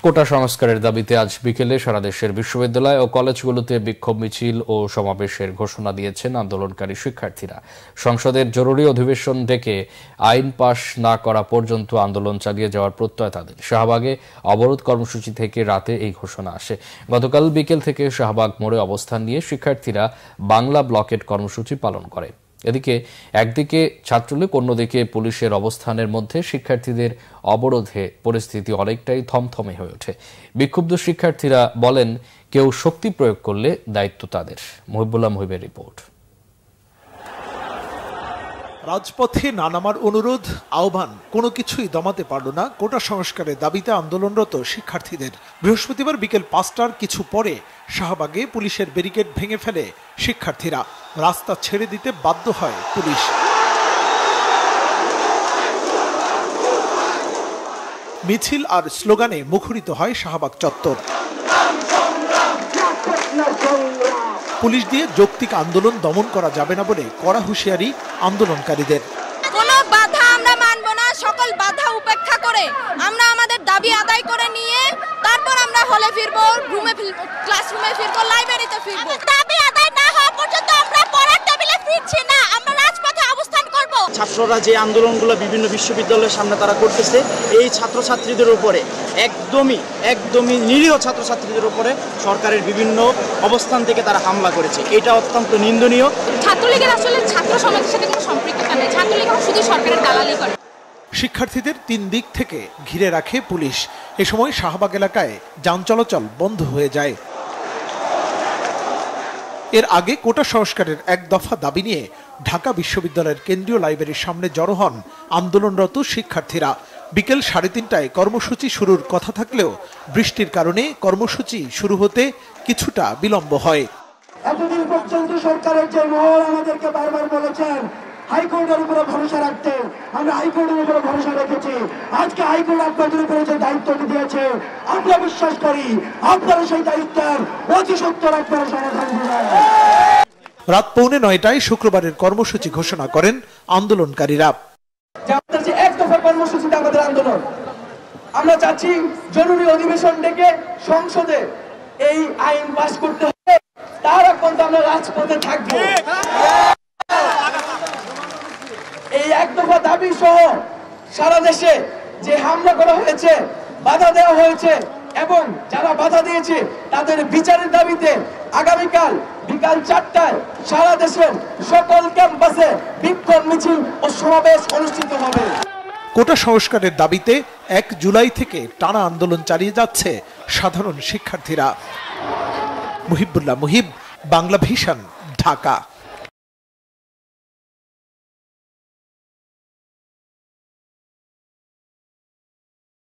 কোটা সংস্কারের দাবিতে আজ বিকেলে সারা দেশের বিশ্ববিদ্যালয় ও কলেজগুলোতে বিক্ষোভ মিছিল ও সমাবেশের ঘোষণা দিয়েছেন আন্দোলনকারী শিক্ষার্থীরা। সংসদের জরুরি অধিবেশন ডেকে আইন পাশ না করা পর্যন্ত আন্দোলন চালিয়ে যাওয়ার প্রত্যয় তাদের। শাহবাগে অবরোধ কর্মসূচি থেকে রাতে এই ঘোষণা আসে। গতকাল বিকেল থেকে শাহবাগ মোড়ে অবস্থান নিয়ে শিক্ষার্থীরা বাংলা ব্লকেট কর্মসূচি পালন করে। এদিকে একদিকে ছাত্রলীগ, অন্যদিকে পুলিশের অবস্থানের মধ্যে শিক্ষার্থীদের অবরোধে পরিস্থিতি অনেকটাই থমথমে হয়ে ওঠে। বিক্ষুব্ধ শিক্ষার্থীরা বলেন, কেউ শক্তি প্রয়োগ করলে দায়িত্ব তাদের। মহিবুল্লাহ মহিবের রিপোর্ট। রাজপথে না নামার অনুরোধ, আহ্বান, কোনো কিছুই দমাতে পারল না কোটা সংস্কারের দাবিতে আন্দোলনরত শিক্ষার্থীদের। বৃহস্পতিবার বিকেল 5টার কিছু পরে শাহবাগে পুলিশের ব্যারিকেড ভেঙে ফেলে শিক্ষার্থীরা। রাস্তা ছেড়ে দিতে বাধ্য হয় পুলিশ। মিছিল আর স্লোগানে মুখরিত হয় শাহবাগ চত্বর। পুলিশ দিয়ে যৌক্তিক আন্দোলন দমন করা যাবে না বলে কড়া হুঁশিয়ারি আন্দোলনকারীদের। কোনো বাধা আমরা মানব না, সকল বাধা উপেক্ষা করে আমরা আমাদের দাবি আদায় করে নিয়ে তারপর আমরা হলে ফিরবো, রুমে ফিরবো, ক্লাসরুমে ফিরবো, লাইব্রেরিতে ফিরবো। দাবি আদায় না হওয়া পর্যন্ত আমরা পড়ার টেবিলে ফিরছি না, আমরা রাজপথে অবস্থান করব। ছাত্ররা যে আন্দোলনগুলো বিভিন্ন বিশ্ববিদ্যালয়ের সামনে তারা করতেছে, এই ছাত্রছাত্রীদের উপরে একদমই নিরীহ ছাত্রছাত্রীদের উপরে সরকারের বিভিন্ন অবস্থান থেকে তারা হামলা করেছে। এটা অত্যন্ত নিন্দনীয়। ছাত্রলীগের আসলে ছাত্র সমাজের সাথে কোনো সম্পৃক্ততা নেই, ছাত্রলীগ শুধু সরকারের দালালি করে। শিক্ষার্থীদের 3 দিক থেকে ঘিরে রাখে পুলিশ। এ সময় শাহবাগ এলাকায় যান চলাচল বন্ধ হয়ে যায়। এর আগে কোটা সংস্কারের এক দফা দাবি নিয়ে ঢাকা বিশ্ববিদ্যালয়ের কেন্দ্রীয় লাইব্রেরির সামনে জড়ো হন আন্দোলনরত শিক্ষার্থীরা। বিকেল 3:30টায় কর্মসূচি শুরুর কথা থাকলেও বৃষ্টির কারণে কর্মসূচি শুরু হতে কিছুটা বিলম্ব হয়। এতদিন পর্যন্ত সরকারের যে মহল আমাদেরকে বারবার বলেছেন হাইকোর্টের উপরে ভরসা রাখতে, আমরা হাইকোর্টের উপরে ভরসা রেখেছি। আজকে হাইকোর্ট আপনাদের উপরে যে দায়িত্বটি দিয়েছে, আমরা বিশ্বাস করি আপনারা সেই দায়িত্বের অতি সত্বর আপনারা সমাধান দিবেন। রাত 8:45টায় শুক্রবারের কর্মসূচি ঘোষণা করেন আন্দোলনকারীরা। আমাদের যে এক দফা কর্মসূচিতে আমাদের আন্দোলন, আমরা চাচ্ছি জরুরি অধিবেশন ডেকে সংসদে এই আইন পাস করতে হবে, তার এখন আমরা রাজপথে থাকবো। এই এক দফা দাবি সহ সারা দেশে যে হামলা করা হয়েছে, বাধা দেওয়া হয়েছে এবং যারা বাধা দিয়েছে তাদের বিচারের দাবিতে আগামীকাল বিকাল 4টায় সারা দেশের সকল ক্যাম্পাসে বিক্ষোভ মিছিল ও সমাবেশ অনুষ্ঠিত হবে। কোটা সংস্কারের দাবিতে 1 জুলাই থেকে টানা আন্দোলন চালিয়ে যাচ্ছে সাধারণ শিক্ষার্থীরা। মুহিবুল্লাহ মুহিব, বাংলা ভিশন, ঢাকা।